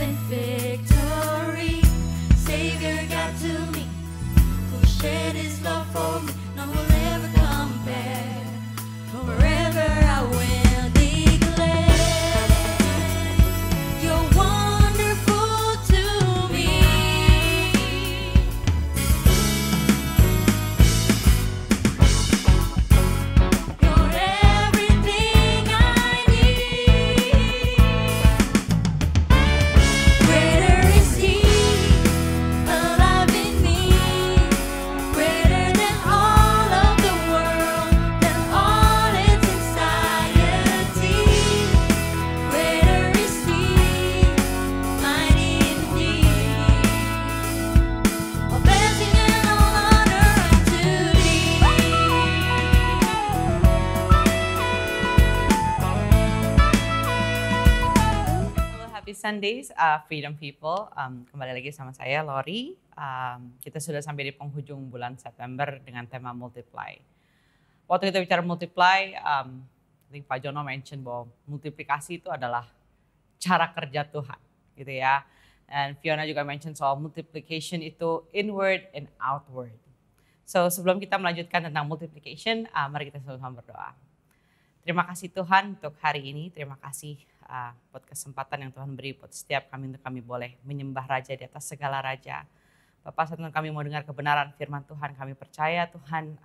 in victory. Savior got to me, who shed his love for me. No one will ever compare. Forever I will declare, you're wonderful to me. You're everything I need. Greater is he alive in me, greater than all of the world, than all its anxiety. Greater is he, mighty indeed. All blessing and all honor unto thee. Halo, happy Sundays, Freedom People. Kembali lagi sama saya, Lori. Kita sudah sampai di penghujung bulan September dengan tema Multiply. Waktu kita bicara Multiply, I think Pak Jono mention bahwa multiplikasi itu adalah cara kerja Tuhan, gitu ya. Dan Fiona juga mention soal multiplication itu inward and outward. So sebelum kita melanjutkan tentang multiplication, mari kita sama-sama berdoa. Terima kasih Tuhan untuk hari ini, terima kasih buat kesempatan yang Tuhan beri buat setiap kami untuk kami boleh menyembah Raja di atas segala Raja. Bapak, saat kami mau dengar kebenaran firman Tuhan, kami percaya Tuhan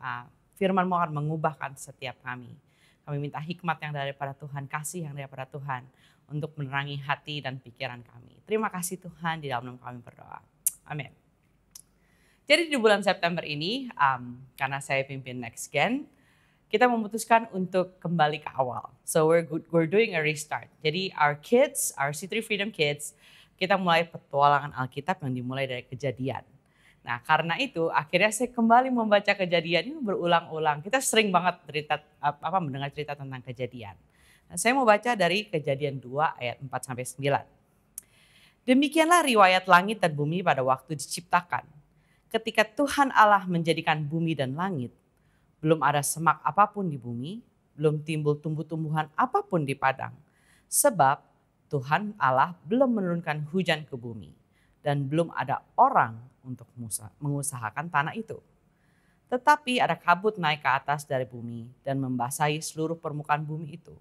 firman-Mu akan mengubahkan setiap kami. Kami minta hikmat yang daripada Tuhan, kasih yang daripada Tuhan untuk menerangi hati dan pikiran kami. Terima kasih Tuhan, di dalam nama kami berdoa. Amin. Jadi di bulan September ini, karena saya pimpin Next Gen, kita memutuskan untuk kembali ke awal. So we're doing a restart. Jadi our kids, our C3 Freedom Kids, kita mulai petualangan Alkitab yang dimulai dari Kejadian. Nah karena itu akhirnya saya kembali membaca Kejadian ini berulang-ulang. Kita sering banget mendengar cerita tentang Kejadian. Nah, saya mau baca dari Kejadian 2 ayat 4-9. Demikianlah riwayat langit dan bumi pada waktu diciptakan. Ketika Tuhan Allah menjadikan bumi dan langit, belum ada semak apapun di bumi, belum timbul tumbuh-tumbuhan apapun di padang. Sebab Tuhan Allah belum menurunkan hujan ke bumi dan belum ada orang untuk mengusahakan tanah itu. Tetapi ada kabut naik ke atas dari bumi dan membasahi seluruh permukaan bumi itu.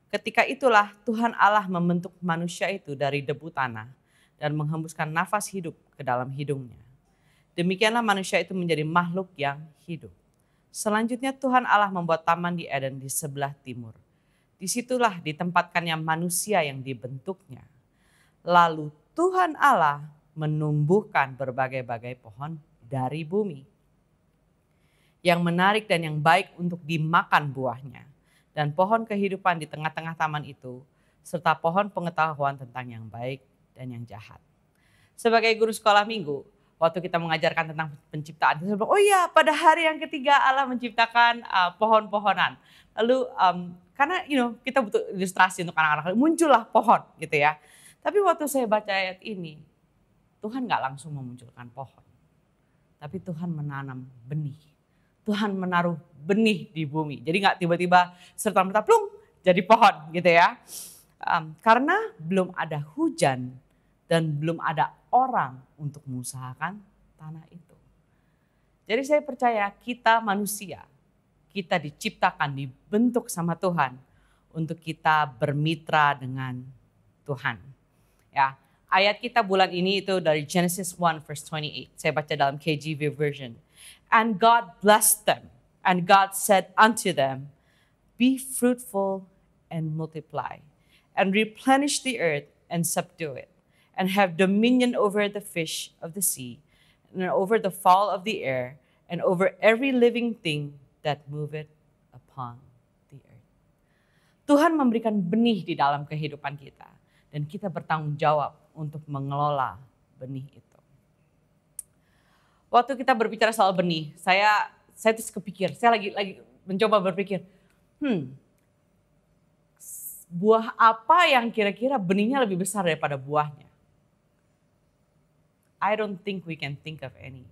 Ketika itulah Tuhan Allah membentuk manusia itu dari debu tanah dan menghembuskan nafas hidup ke dalam hidungnya. Demikianlah manusia itu menjadi makhluk yang hidup. Selanjutnya Tuhan Allah membuat taman di Eden di sebelah timur. Disitulah ditempatkannya manusia yang dibentuknya. Lalu Tuhan Allah menumbuhkan berbagai-bagai pohon dari bumi, yang menarik dan yang baik untuk dimakan buahnya. Dan pohon kehidupan di tengah-tengah taman itu, serta pohon pengetahuan tentang yang baik dan yang jahat. Sebagai guru sekolah minggu, waktu kita mengajarkan tentang penciptaan, kita bilang, oh iya pada hari yang ketiga Allah menciptakan pohon-pohonan. Lalu karena kita butuh ilustrasi untuk anak-anak, muncullah pohon gitu ya. Tapi waktu saya baca ayat ini, Tuhan gak langsung memunculkan pohon. Tapi Tuhan menanam benih. Tuhan menaruh benih di bumi. Jadi gak tiba-tiba serta-merta plung jadi pohon gitu ya. Karena belum ada hujan dan belum ada orang untuk mengusahakan tanah itu. Jadi saya percaya kita manusia, kita diciptakan, dibentuk sama Tuhan untuk kita bermitra dengan Tuhan. Ya, ayat kita bulan ini itu dari Genesis 1 verse 28. Saya baca dalam KJV version. And God blessed them, and God said unto them, be fruitful and multiply, and replenish the earth and subdue it, and have dominion over the fish of the sea, and over the fowl of the air, and over every living thing that moveth upon the earth. Tuhan memberikan benih di dalam kehidupan kita, dan kita bertanggung jawab untuk mengelola benih itu. Waktu kita berbicara soal benih, saya terus kepikir, saya lagi mencoba berpikir, buah apa yang kira-kira benihnya lebih besar daripada buahnya? I don't think we can think of any.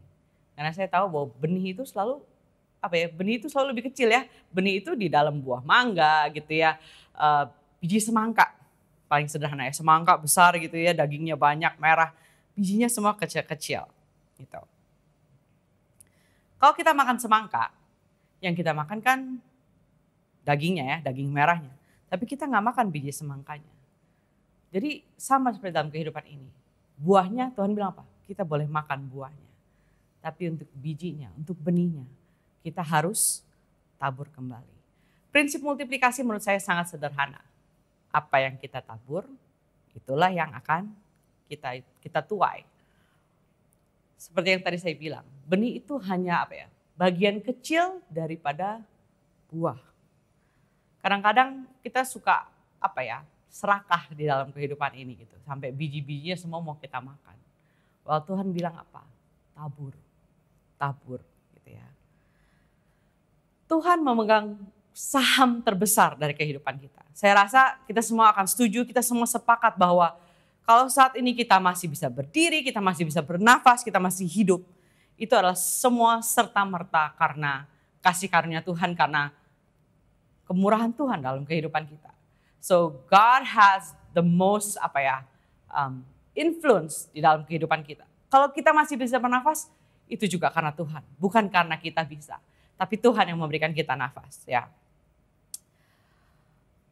Karena saya tahu bahwa benih itu selalu benih itu selalu lebih kecil ya. Benih itu di dalam buah mangga gitu ya, biji semangka paling sederhana ya, semangka besar gitu ya, dagingnya banyak, merah, bijinya semua kecil-kecil gitu. Kalau kita makan semangka, yang kita makan kan dagingnya ya, daging merahnya. Tapi kita nggak makan biji semangkanya. Jadi sama seperti dalam kehidupan ini. Buahnya Tuhan bilang apa? Kita boleh makan buahnya. Tapi untuk bijinya, untuk benihnya, kita harus tabur kembali. Prinsip multiplikasi menurut saya sangat sederhana. Apa yang kita tabur, itulah yang akan kita tuai. Seperti yang tadi saya bilang, benih itu hanya apa ya? Bagian kecil daripada buah. Kadang-kadang kita suka apa ya? Serakah di dalam kehidupan ini gitu. Sampai biji-bijinya semua mau kita makan. Walau Tuhan bilang apa? Tabur. Tabur gitu ya. Tuhan memegang saham terbesar dari kehidupan kita. Saya rasa kita semua akan setuju, kita semua sepakat bahwa kalau saat ini kita masih bisa berdiri, kita masih bisa bernafas, kita masih hidup. Itu adalah semua serta-merta karena kasih karunia Tuhan, karena kemurahan Tuhan dalam kehidupan kita. So God has the most influence di dalam kehidupan kita. Kalau kita masih bisa bernafas, itu juga karena Tuhan, bukan karena kita bisa, tapi Tuhan yang memberikan kita nafas. Ya,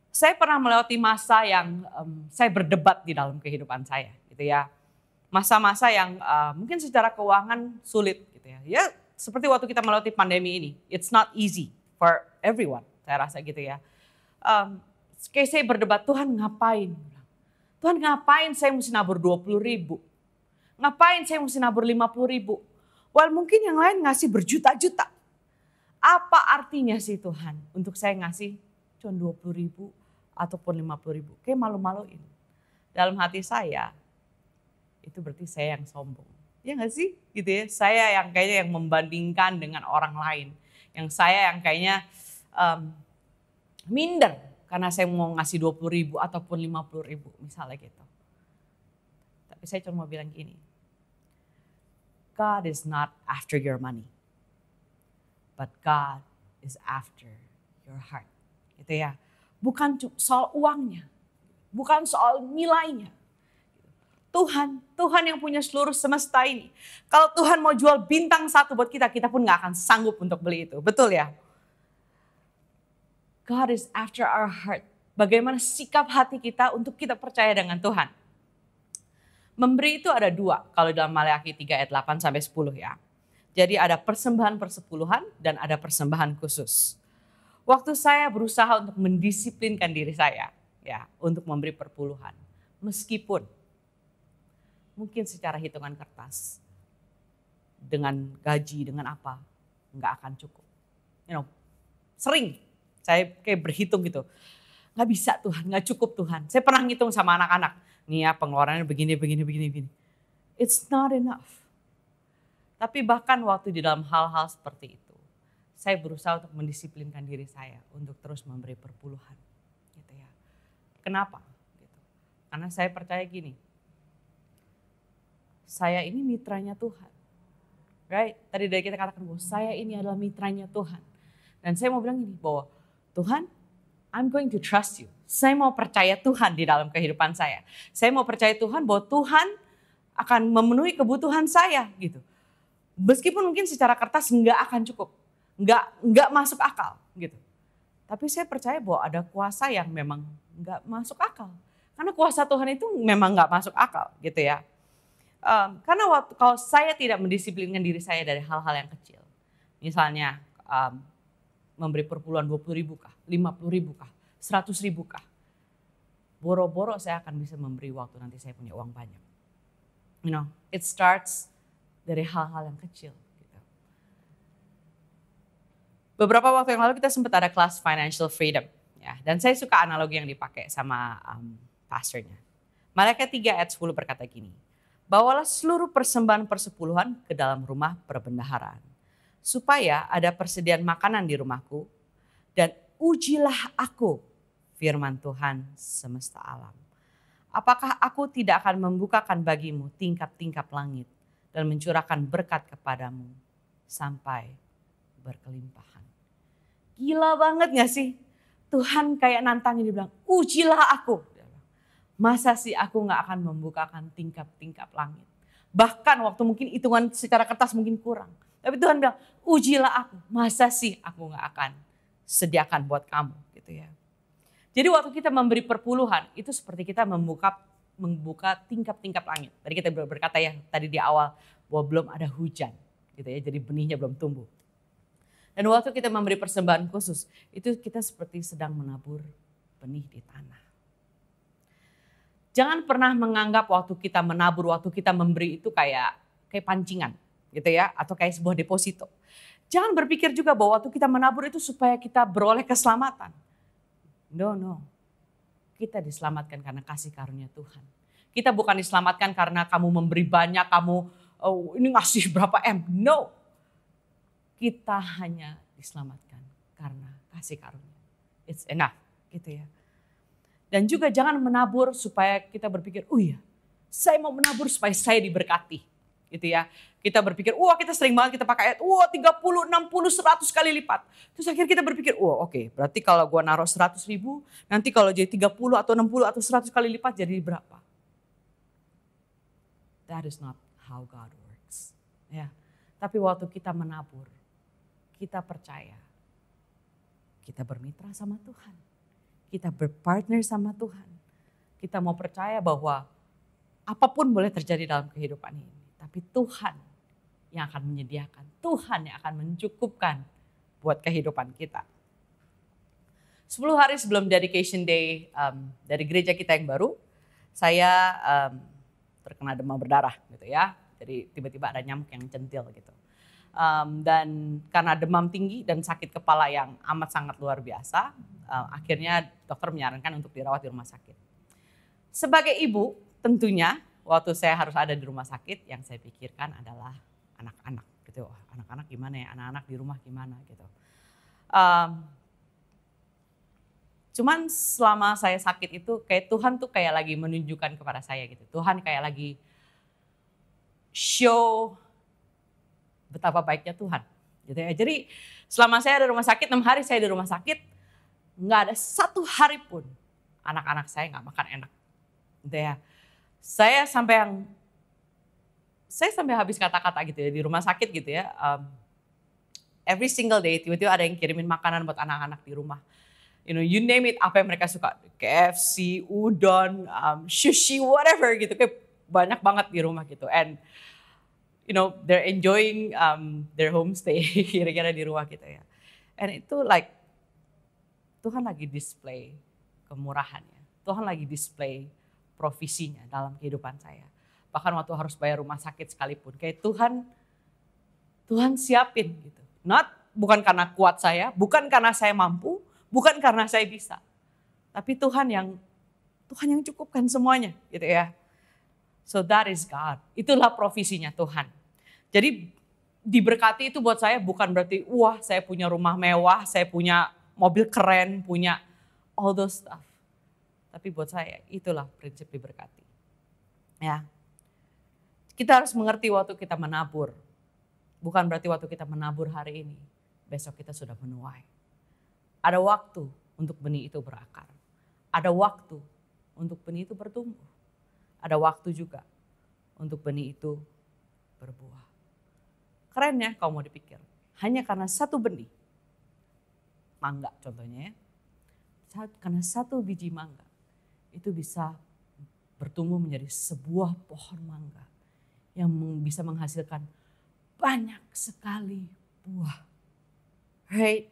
saya pernah melewati masa yang saya berdebat di dalam kehidupan saya, gitu ya. Masa-masa yang mungkin secara keuangan sulit, gitu ya. Ya, seperti waktu kita melewati pandemi ini, it's not easy for everyone, saya rasa gitu ya. Kayak saya berdebat, Tuhan ngapain? Tuhan ngapain saya mesti nabur 20.000? Ngapain saya mesti nabur 50.000? Well, mungkin yang lain ngasih berjuta-juta. Apa artinya sih Tuhan untuk saya ngasih cuma 20.000 ataupun 50.000? Kayak malu-maluin. Dalam hati saya, itu berarti saya yang sombong. Ya gak sih? Gitu ya. Saya yang kayaknya yang membandingkan dengan orang lain. Yang saya yang kayaknya minder karena saya mau ngasih 20.000 ataupun 50.000 misalnya gitu. Tapi saya cuma mau bilang gini, God is not after your money, but God is after your heart. Gitu ya. Bukan soal uangnya, bukan soal nilainya. Tuhan yang punya seluruh semesta ini. Kalau Tuhan mau jual bintang satu buat kita, kita pun gak akan sanggup untuk beli itu. Betul ya? God is after our heart. Bagaimana sikap hati kita untuk kita percaya dengan Tuhan. Memberi itu ada dua, kalau dalam Maleakhi 3 ayat 8 sampai 10 ya. Jadi ada persembahan persepuluhan dan ada persembahan khusus. Waktu saya berusaha untuk mendisiplinkan diri saya ya untuk memberi perpuluhan. Meskipun mungkin secara hitungan kertas dengan gaji dengan apa nggak akan cukup. Sering saya kayak berhitung gitu. Nggak bisa Tuhan, nggak cukup Tuhan. Saya pernah ngitung sama anak-anak. Nih ya pengeluarannya begini. It's not enough. Tapi bahkan waktu di dalam hal-hal seperti itu, saya berusaha untuk mendisiplinkan diri saya untuk terus memberi perpuluhan. Gitu ya. Kenapa? Gitu. Karena saya percaya gini, saya ini mitranya Tuhan. Right? Tadi dari kita katakan bahwa saya ini adalah mitranya Tuhan. Dan saya mau bilang gini bahwa Tuhan, I'm going to trust you. Saya mau percaya Tuhan di dalam kehidupan saya. Saya mau percaya Tuhan bahwa Tuhan akan memenuhi kebutuhan saya gitu. Meskipun mungkin secara kertas nggak akan cukup. Nggak masuk akal gitu. Tapi saya percaya bahwa ada kuasa yang memang nggak masuk akal. Karena kuasa Tuhan itu memang nggak masuk akal gitu ya. Karena kalau saya tidak mendisiplinkan diri saya dari hal-hal yang kecil. Misalnya memberi perpuluhan 20.000 kah, 50.000 kah, 100.000 kah. Boro-boro saya akan bisa memberi waktu nanti saya punya uang banyak. It starts dari hal-hal yang kecil. Gitu. Beberapa waktu yang lalu kita sempat ada kelas financial freedom. Ya, dan saya suka analogi yang dipakai sama pastornya. Maleakhi 3 ayat 10 berkata gini, bawalah seluruh persembahan persepuluhan ke dalam rumah perbendaharaan, supaya ada persediaan makanan di rumahku, dan ujilah aku, firman Tuhan semesta alam. Apakah aku tidak akan membukakan bagimu tingkap-tingkap langit dan mencurahkan berkat kepadamu sampai berkelimpahan. Gila banget gak sih? Tuhan kayak nantangin, dia bilang, ujilah aku. Masa sih aku gak akan membukakan tingkap-tingkap langit. Bahkan waktu mungkin hitungan secara kertas mungkin kurang. Tapi Tuhan bilang, ujilah aku. Masa sih aku gak akan sediakan buat kamu gitu ya. Jadi waktu kita memberi perpuluhan, itu seperti kita membuka tingkap-tingkap langit. Tadi kita berkata ya tadi di awal bahwa belum ada hujan gitu ya. Jadi benihnya belum tumbuh. Dan waktu kita memberi persembahan khusus, itu kita seperti sedang menabur benih di tanah. Jangan pernah menganggap waktu kita menabur, waktu kita memberi itu kayak pancingan gitu ya. Atau kayak sebuah deposito. Jangan berpikir juga bahwa waktu kita menabur itu supaya kita beroleh keselamatan. No. Kita diselamatkan karena kasih karunia Tuhan. Kita bukan diselamatkan karena kamu memberi banyak, kamu ini ngasih berapa M. No. Kita hanya diselamatkan karena kasih karunia. It's enough gitu ya. Dan juga jangan menabur supaya kita berpikir, oh iya saya mau menabur supaya saya diberkati. Gitu ya. Kita berpikir, wah kita sering banget kita pakai ayat, wah 30, 60, 100 kali lipat. Terus akhirnya kita berpikir, wah oke, berarti kalau gua naruh 100 ribu, nanti kalau jadi 30 atau 60 atau 100 kali lipat jadi berapa? That is not how God works. Ya. Tapi waktu kita menabur, kita percaya, kita bermitra sama Tuhan. Kita berpartner sama Tuhan. Kita mau percaya bahwa apapun boleh terjadi dalam kehidupan ini. Tapi Tuhan yang akan menyediakan. Tuhan yang akan mencukupkan buat kehidupan kita. 10 hari sebelum dedication day dari gereja kita yang baru. Saya terkena demam berdarah gitu ya. Jadi tiba-tiba ada nyamuk yang centil gitu. Dan karena demam tinggi dan sakit kepala yang amat sangat luar biasa, akhirnya dokter menyarankan untuk dirawat di rumah sakit. Sebagai ibu tentunya waktu saya harus ada di rumah sakit yang saya pikirkan adalah anak-anak gitu. Anak-anak gimana ya, anak-anak di rumah gimana gitu. Cuman selama saya sakit itu kayak Tuhan tuh kayak lagi menunjukkan kepada saya gitu. Tuhan kayak lagi show betapa baiknya Tuhan gitu ya. Jadi selama saya ada rumah sakit, 6 hari saya di rumah sakit, nggak ada 1 hari pun anak-anak saya nggak makan enak gitu ya. Saya sampai habis kata-kata gitu ya di rumah sakit gitu ya. Every single day tiba-tiba ada yang kirimin makanan buat anak-anak di rumah. You name it, apa yang mereka suka, KFC, udon, sushi, whatever gitu, kayak banyak banget di rumah gitu. And they're enjoying their homestay kira-kira di rumah gitu ya. And itu like Tuhan lagi display kemurahannya. Tuhan lagi display provisinya dalam kehidupan saya. Bahkan waktu harus bayar rumah sakit sekalipun. Kayak Tuhan siapin gitu. Bukan karena kuat saya, bukan karena saya mampu, bukan karena saya bisa. Tapi Tuhan yang cukupkan semuanya gitu ya. So that is God. Itulah provisinya Tuhan. Jadi diberkati itu buat saya bukan berarti wah saya punya rumah mewah, saya punya mobil keren, punya all those stuff. Tapi buat saya itulah prinsip diberkati. Ya. Kita harus mengerti waktu kita menabur. Bukan berarti waktu kita menabur hari ini, besok kita sudah menuai. Ada waktu untuk benih itu berakar. Ada waktu untuk benih itu bertumbuh. Ada waktu juga untuk benih itu berbuah. Keren ya kalau mau dipikir. Hanya karena satu benih. Mangga contohnya ya. Karena satu biji mangga. Itu bisa bertumbuh menjadi sebuah pohon mangga. Yang bisa menghasilkan banyak sekali buah. Right?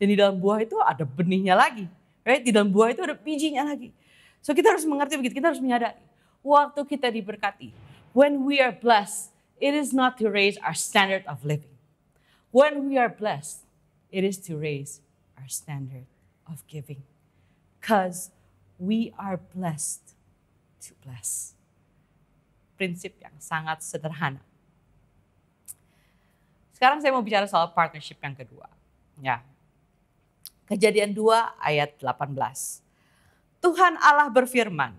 Dan di dalam buah itu ada benihnya lagi. Right? Di dalam buah itu ada bijinya lagi. So kita harus mengerti begitu. Kita harus menyadari. Waktu kita diberkati. When we are blessed. It is not to raise our standard of living. When we are blessed, it is to raise our standard of giving. Because we are blessed to bless. Prinsip yang sangat sederhana. Sekarang saya mau bicara soal partnership yang kedua. Ya. Kejadian 2 ayat 18. Tuhan Allah berfirman,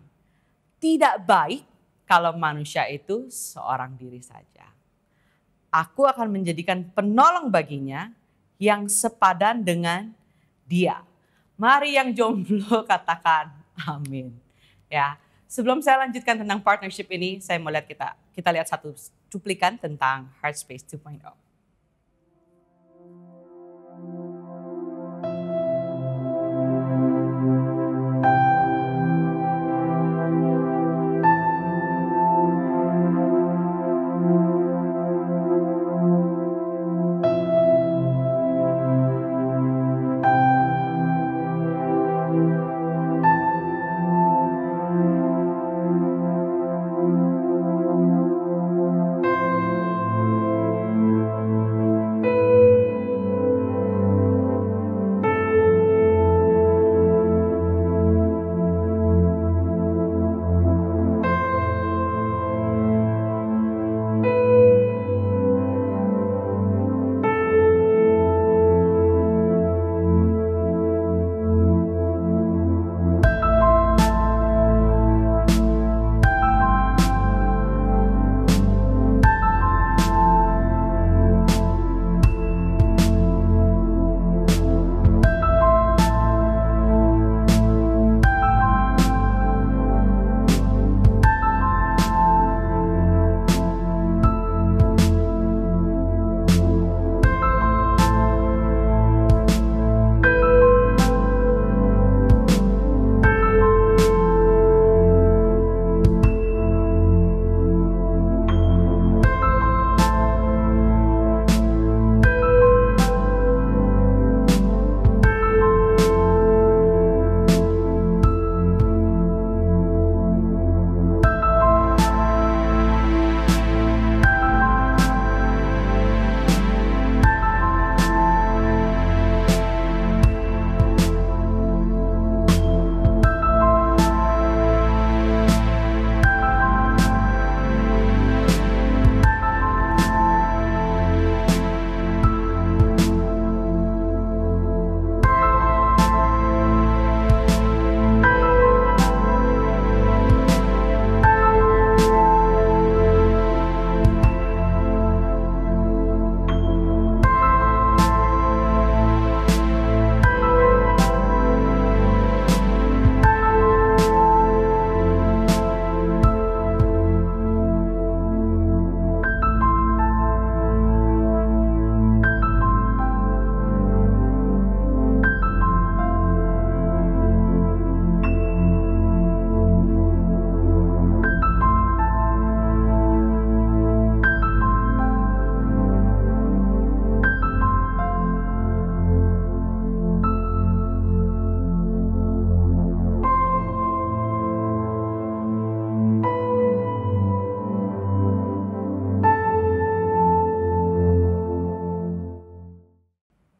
tidak baik kalau manusia itu seorang diri saja. Aku akan menjadikan penolong baginya yang sepadan dengan dia. Mari yang jomblo katakan amin. Ya, Sebelum saya lanjutkan tentang partnership ini, saya mau lihat kita lihat satu cuplikan tentang Heartspace 2.0.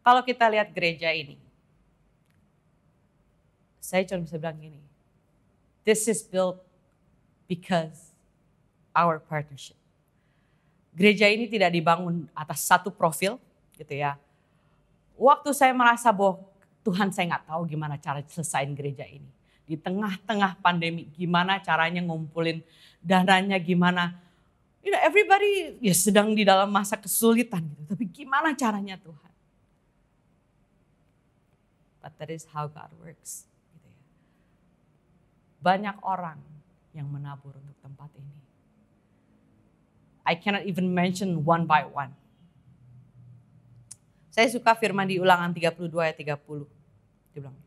Kalau kita lihat gereja ini, saya cuma bisa bilang gini, this is built because our partnership. Gereja ini tidak dibangun atas satu profil, gitu ya. Waktu saya merasa bahwa Tuhan, saya nggak tahu gimana cara selesaiin gereja ini. Di tengah-tengah pandemi, gimana caranya ngumpulin dananya, gimana. You know, everybody ya sedang di dalam masa kesulitan gitu. Tapi gimana caranya Tuhan? But that is how God works. Gitu ya. Banyak orang yang menabur untuk tempat ini. I cannot even mention one by one. Saya suka firman di Ulangan 32 ayat 30. Dia bilang,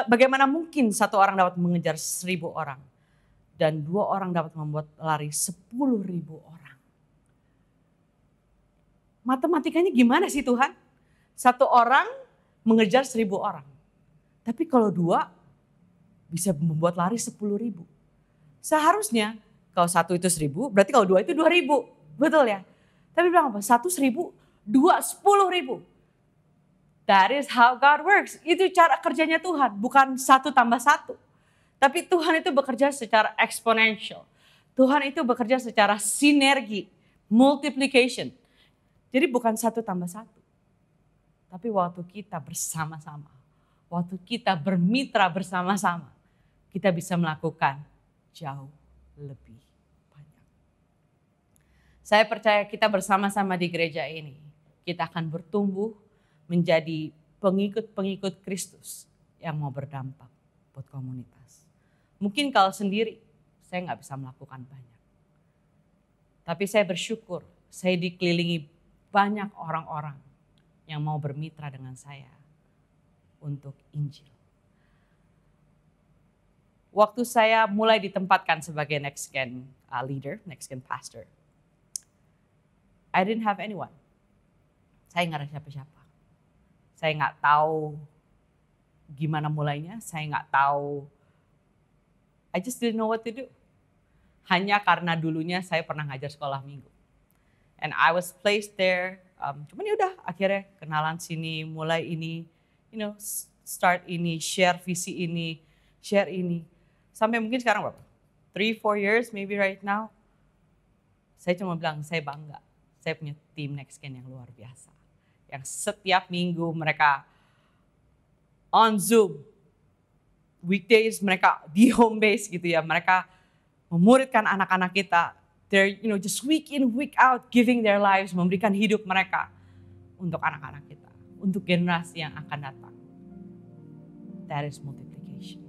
bagaimana mungkin satu orang dapat mengejar 1.000 orang dan 2 orang dapat membuat lari 10.000 orang. Matematikanya gimana sih Tuhan? Satu orang mengejar 1.000 orang. Tapi kalau 2 bisa membuat lari 10.000. Seharusnya kalau 1 itu 1.000, berarti kalau 2 itu 2.000. Betul ya? Tapi bilang apa? 1 1.000, 2 10.000. That is how God works. Itu cara kerjanya Tuhan, bukan 1 tambah 1. Tapi Tuhan itu bekerja secara exponential. Tuhan itu bekerja secara sinergi, multiplication. Jadi bukan 1 tambah 1. Tapi waktu kita bersama-sama, waktu kita bermitra bersama-sama, kita bisa melakukan jauh lebih banyak. Saya percaya kita bersama-sama di gereja ini, kita akan bertumbuh menjadi pengikut-pengikut Kristus yang mau berdampak buat komunitas. Mungkin kalau sendiri saya nggak bisa melakukan banyak. Tapi saya bersyukur saya dikelilingi banyak orang-orang yang mau bermitra dengan saya untuk Injil. Waktu saya mulai ditempatkan sebagai Next Gen leader, Next Gen pastor, I didn't have anyone. Saya nggak ada siapa-siapa. Saya nggak tahu gimana mulainya, saya nggak tahu. I just didn't know what to do. Hanya karena dulunya saya pernah ngajar sekolah minggu. And I was placed there. Cuman ya udah, akhirnya kenalan sini, mulai ini, start ini, share visi ini, share ini. Sampai mungkin sekarang berapa? 3-4 years maybe right now. Saya cuma bilang, saya bangga. Saya punya tim Next Gen yang luar biasa. Yang setiap minggu mereka on Zoom. Weekdays mereka di home base gitu ya. Mereka memuridkan anak-anak kita. They're just week in, week out giving their lives. Memberikan hidup mereka untuk anak-anak kita. Untuk generasi yang akan datang. That is multiplication.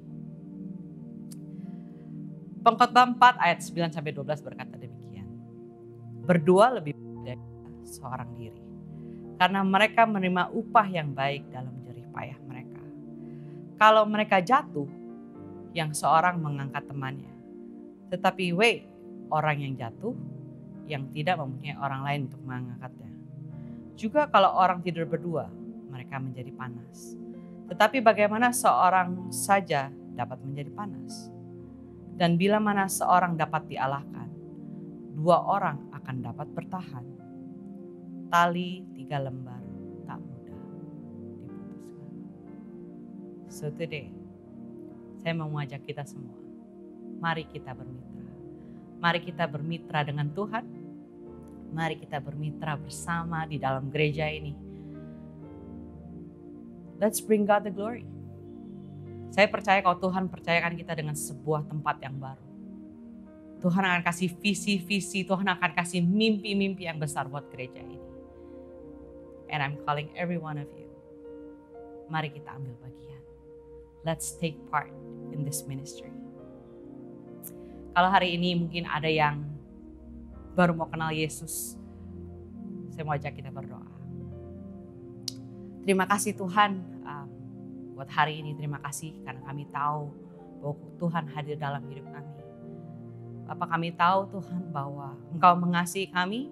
Pengkhotbah 4 ayat 9-12 berkata demikian. Berdua lebih baik dari seorang diri. Karena mereka menerima upah yang baik dalam jerih payah mereka. Kalau mereka jatuh, yang seorang mengangkat temannya. Tetapi orang yang jatuh, yang tidak mempunyai orang lain untuk mengangkatnya. Juga kalau orang tidur berdua, mereka menjadi panas. Tetapi bagaimana seorang saja dapat menjadi panas? Dan bila mana seorang dapat dialahkan, 2 orang akan dapat bertahan. Tali 3 lembar tak mudah diputuskan. So today, saya mau mengajak kita semua. Mari kita bermitra. Mari kita bermitra dengan Tuhan. Mari kita bermitra bersama di dalam gereja ini. Let's bring God the glory. Saya percaya kalau Tuhan percayakan kita dengan sebuah tempat yang baru. Tuhan akan kasih visi-visi, Tuhan akan kasih mimpi-mimpi yang besar buat gereja ini. And I'm calling every one of you. Mari kita ambil bagian. Let's take part in this ministry. Kalau hari ini mungkin ada yang baru mau kenal Yesus, saya mau ajak kita berdoa. Terima kasih Tuhan buat hari ini. Terima kasih karena kami tahu bahwa Tuhan hadir dalam hidup kami. Bapak, kami tahu Tuhan bahwa Engkau mengasihi kami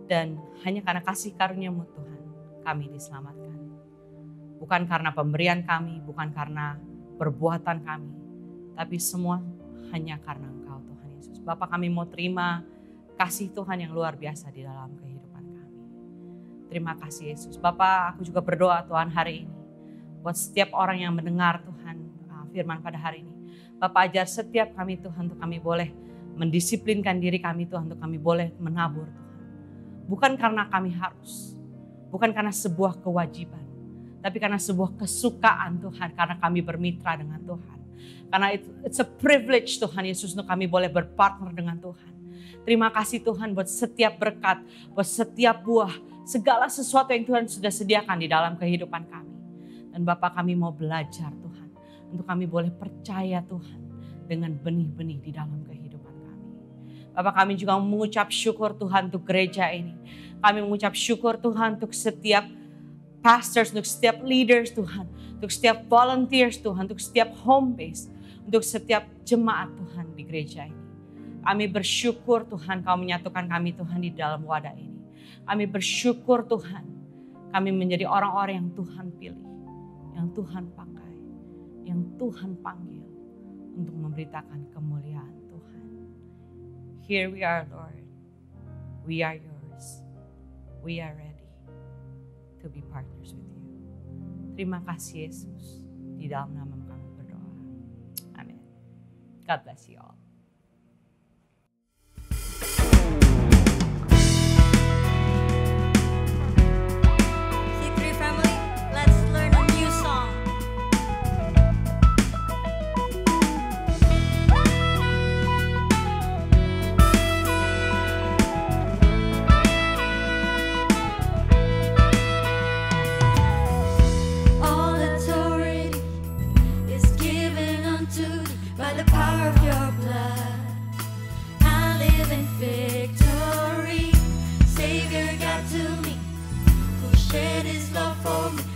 dan hanya karena kasih karunia-Mu Tuhan kami diselamatkan. Bukan karena pemberian kami, bukan karena perbuatan kami, tapi semua hanya karena Engkau Tuhan Yesus. Bapak, kami mau terima kasih Tuhan yang luar biasa di dalam kehidupan kami. Terima kasih Yesus. Bapak, aku juga berdoa Tuhan hari ini buat setiap orang yang mendengar Tuhan firman pada hari ini. Bapak, ajar setiap kami Tuhan untuk kami boleh mendisiplinkan diri kami Tuhan, untuk kami boleh menabur Tuhan. Bukan karena kami harus, bukan karena sebuah kewajiban, tapi karena sebuah kesukaan Tuhan, karena kami bermitra dengan Tuhan. Karena it's a privilege Tuhan Yesus untuk kami boleh berpartner dengan Tuhan. Terima kasih Tuhan buat setiap berkat, buat setiap buah, segala sesuatu yang Tuhan sudah sediakan di dalam kehidupan kami. Dan Bapak, kami mau belajar Tuhan, untuk kami boleh percaya Tuhan dengan benih-benih di dalam kehidupan kami. Bapak, kami juga mengucap syukur Tuhan untuk gereja ini. Kami mengucap syukur Tuhan untuk setiap pastors, untuk setiap leaders Tuhan, untuk setiap volunteers Tuhan, untuk setiap home base, untuk setiap jemaat Tuhan di gereja ini. Kami bersyukur Tuhan Kau menyatukan kami Tuhan di dalam wadah ini. Kami bersyukur Tuhan, kami menjadi orang-orang yang Tuhan pilih, yang Tuhan pakai, yang Tuhan panggil untuk memberitakan kemuliaan Tuhan. Here we are Lord, we are yours, we are ready to be partners with you. Terima kasih Yesus, di dalam nama kami berdoa. Amin. God bless you all. C3 family, let's learn a new song. All authority is given unto thee by the power victory. Savior God to me, who shed his love for me.